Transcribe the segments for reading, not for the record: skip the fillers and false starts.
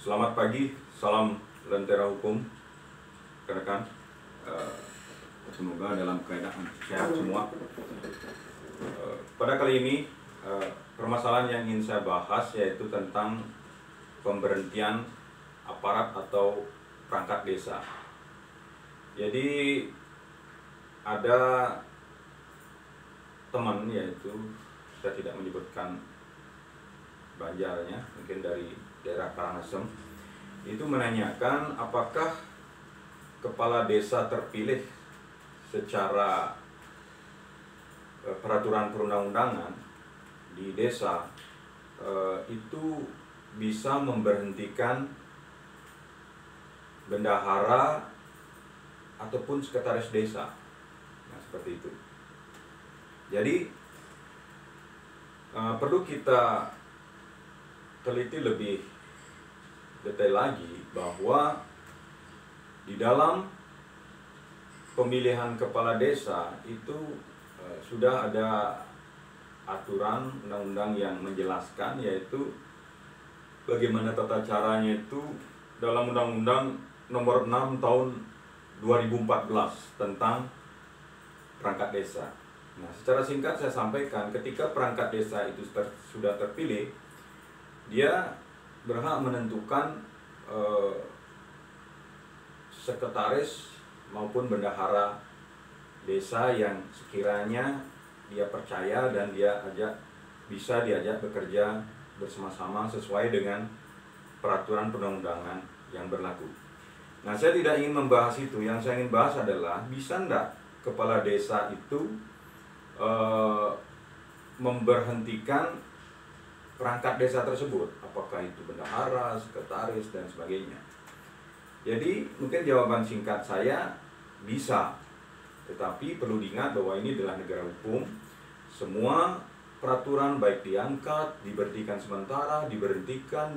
Selamat pagi, salam Lentera Hukum, rekan-rekan. Semoga dalam keadaan sehat semua. Pada kali ini, permasalahan yang ingin saya bahas yaitu tentang pemberhentian aparat atau perangkat desa. Jadi ada teman, yaitu saya tidak menyebutkan Banjarnya, mungkin dari daerah Karangasem, itu menanyakan apakah kepala desa terpilih secara peraturan perundang-undangan di desa itu bisa memberhentikan bendahara ataupun sekretaris desa. Nah, seperti itu. Jadi perlu kita teliti lebih detail lagi bahwa di dalam pemilihan kepala desa itu sudah ada aturan undang-undang yang menjelaskan, yaitu bagaimana tata caranya itu dalam Undang-Undang Nomor 6 Tahun 2014 tentang perangkat desa. Nah, secara singkat saya sampaikan, ketika perangkat desa itu sudah terpilih, dia berhak menentukan sekretaris maupun bendahara desa yang sekiranya dia percaya dan dia bisa diajak bekerja bersama-sama sesuai dengan peraturan perundang-undangan yang berlaku. Nah, saya tidak ingin membahas itu. Yang saya ingin bahas adalah, bisa enggak kepala desa itu memberhentikan perangkat desa tersebut, apakah itu bendahara, sekretaris, dan sebagainya. Jadi mungkin jawaban singkat saya, bisa. Tetapi perlu diingat bahwa ini adalah negara hukum. Semua peraturan baik diangkat, diberhentikan sementara, diberhentikan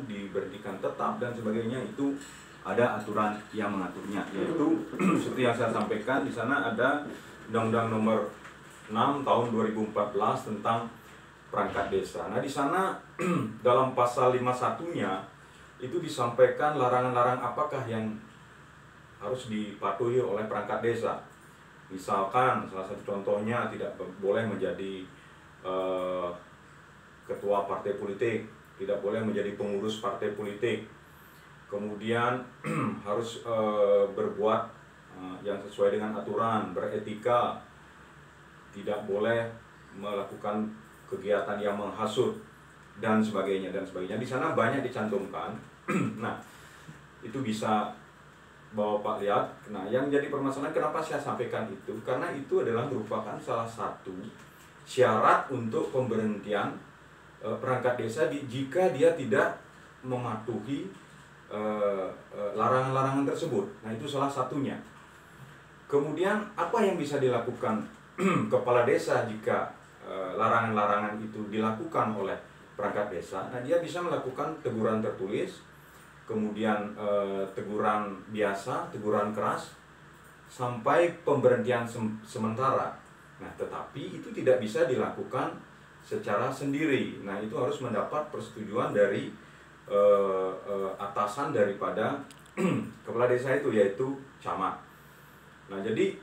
tetap, dan sebagainya, itu ada aturan yang mengaturnya. Yaitu seperti yang saya sampaikan, di sana ada Undang-Undang Nomor 6 Tahun 2014 tentang perangkat desa. Nah, di sana dalam pasal 51-nya itu disampaikan larangan-larangan apakah yang harus dipatuhi oleh perangkat desa. Misalkan salah satu contohnya, tidak boleh menjadi ketua partai politik, tidak boleh menjadi pengurus partai politik. Kemudian harus berbuat yang sesuai dengan aturan, beretika, tidak boleh melakukan kegiatan yang menghasut, dan sebagainya, dan sebagainya. Di sana banyak dicantumkan. Nah, itu bisa Bapak lihat. Nah, yang jadi permasalahan, kenapa saya sampaikan itu? Karena itu adalah merupakan salah satu syarat untuk pemberhentian perangkat desa jika dia tidak mematuhi larangan-larangan tersebut. Nah, itu salah satunya. Kemudian apa yang bisa dilakukan kepala desa jika larangan-larangan itu dilakukan oleh perangkat desa? Nah, dia bisa melakukan teguran tertulis, kemudian teguran biasa, teguran keras, sampai pemberhentian sementara. Nah, tetapi itu tidak bisa dilakukan secara sendiri. Nah, itu harus mendapat persetujuan dari atasan daripada kepala desa itu, yaitu camat. Nah, jadi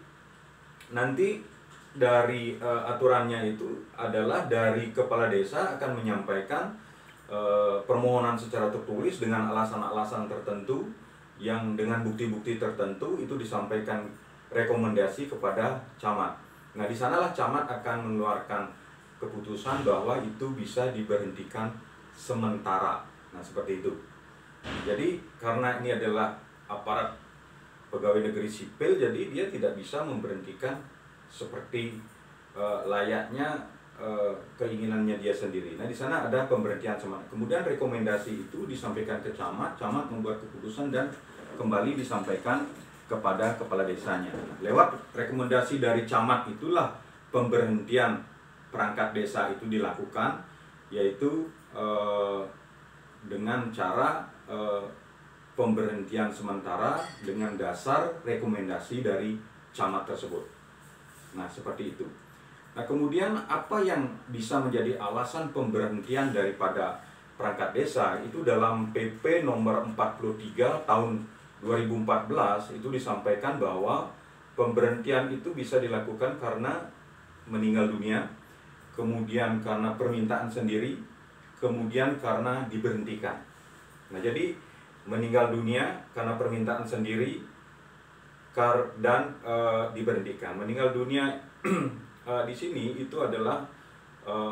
nanti dari aturannya itu adalah dari kepala desa akan menyampaikan permohonan secara tertulis dengan alasan-alasan tertentu, yang dengan bukti-bukti tertentu itu disampaikan rekomendasi kepada camat. Nah, di sanalah camat akan mengeluarkan keputusan bahwa itu bisa diberhentikan sementara. Nah, seperti itu. Jadi karena ini adalah aparat pegawai negeri sipil, jadi dia tidak bisa memberhentikan seperti layaknya keinginannya dia sendiri. Nah, di sana ada pemberhentian sementara. Kemudian rekomendasi itu disampaikan ke camat, camat membuat keputusan dan kembali disampaikan kepada kepala desanya. Nah, lewat rekomendasi dari camat itulah pemberhentian perangkat desa itu dilakukan, yaitu dengan cara pemberhentian sementara dengan dasar rekomendasi dari camat tersebut. Nah, seperti itu. Nah, kemudian apa yang bisa menjadi alasan pemberhentian daripada perangkat desa itu dalam PP nomor 43 tahun 2014 itu disampaikan bahwa pemberhentian itu bisa dilakukan karena meninggal dunia, kemudian karena permintaan sendiri, kemudian karena diberhentikan. Nah, jadi meninggal dunia karena permintaan sendiri dan diberhentikan. Meninggal dunia di sini itu adalah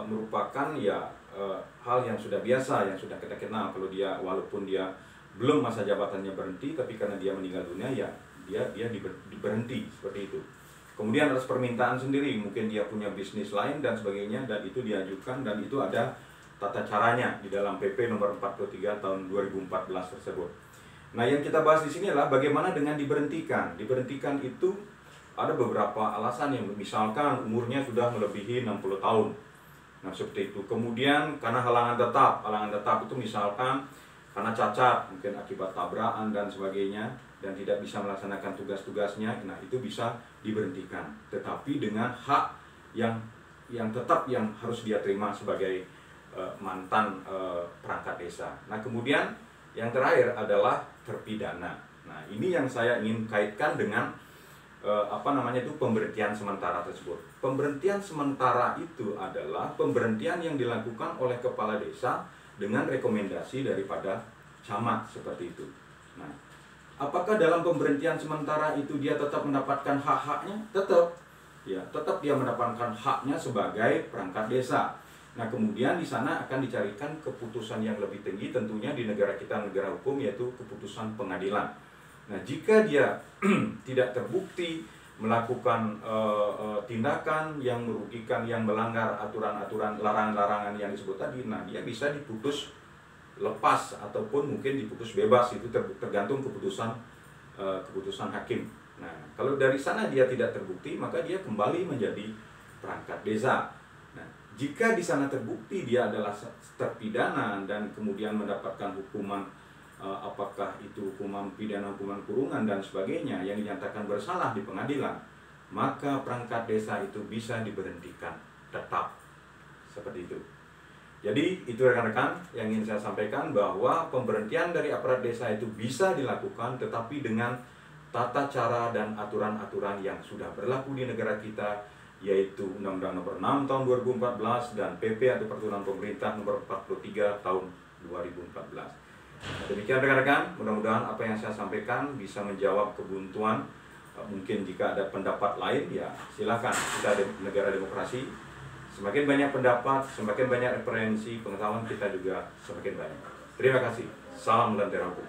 merupakan hal yang sudah biasa, yang sudah kita kenal. Kalau dia, walaupun dia belum masa jabatannya berhenti, tapi karena dia meninggal dunia, ya dia diberhenti seperti itu. Kemudian atas permintaan sendiri, mungkin dia punya bisnis lain dan sebagainya, dan itu diajukan, dan itu ada tata caranya di dalam PP nomor 43 tahun 2014 tersebut. Nah, yang kita bahas di sini adalah bagaimana dengan diberhentikan. Diberhentikan itu ada beberapa alasan, yang misalkan umurnya sudah melebihi 60 tahun. Nah, seperti itu. Kemudian karena halangan tetap itu misalkan karena cacat, mungkin akibat tabrakan dan sebagainya, dan tidak bisa melaksanakan tugas-tugasnya, nah itu bisa diberhentikan. Tetapi dengan hak yang tetap yang harus dia terima sebagai mantan perangkat desa. Nah, kemudian yang terakhir adalah terpidana. Nah, ini yang saya ingin kaitkan dengan pemberhentian sementara tersebut. Pemberhentian sementara itu adalah pemberhentian yang dilakukan oleh kepala desa dengan rekomendasi daripada camat, seperti itu. Nah, apakah dalam pemberhentian sementara itu dia tetap mendapatkan hak-haknya? Tetap dia mendapatkan haknya sebagai perangkat desa. Nah, kemudian di sana akan dicarikan keputusan yang lebih tinggi, tentunya di negara kita, negara hukum, yaitu keputusan pengadilan. Nah, jika dia tidak terbukti melakukan tindakan yang merugikan, yang melanggar aturan-aturan, larangan-larangan yang disebut tadi, nah dia bisa diputus lepas ataupun mungkin diputus bebas, itu tergantung keputusan hakim. Nah, kalau dari sana dia tidak terbukti, maka dia kembali menjadi perangkat desa. Nah, jika di sana terbukti dia adalah terpidana dan kemudian mendapatkan hukuman, apakah itu hukuman pidana, hukuman kurungan dan sebagainya, yang dinyatakan bersalah di pengadilan, maka perangkat desa itu bisa diberhentikan tetap, seperti itu. Jadi itu rekan-rekan yang ingin saya sampaikan, bahwa pemberhentian dari aparat desa itu bisa dilakukan, tetapi dengan tata cara dan aturan-aturan yang sudah berlaku di negara kita, yaitu Undang-Undang Nomor 6 Tahun 2014 dan PP atau Peraturan Pemerintah Nomor 43 Tahun 2014. Nah, demikian rekan-rekan, mudah-mudahan apa yang saya sampaikan bisa menjawab kebuntuan. Mungkin jika ada pendapat lain, ya silakan. Kita ada negara demokrasi. Semakin banyak pendapat, semakin banyak referensi, pengetahuan kita juga semakin banyak. Terima kasih. Salam Lentera Hukum.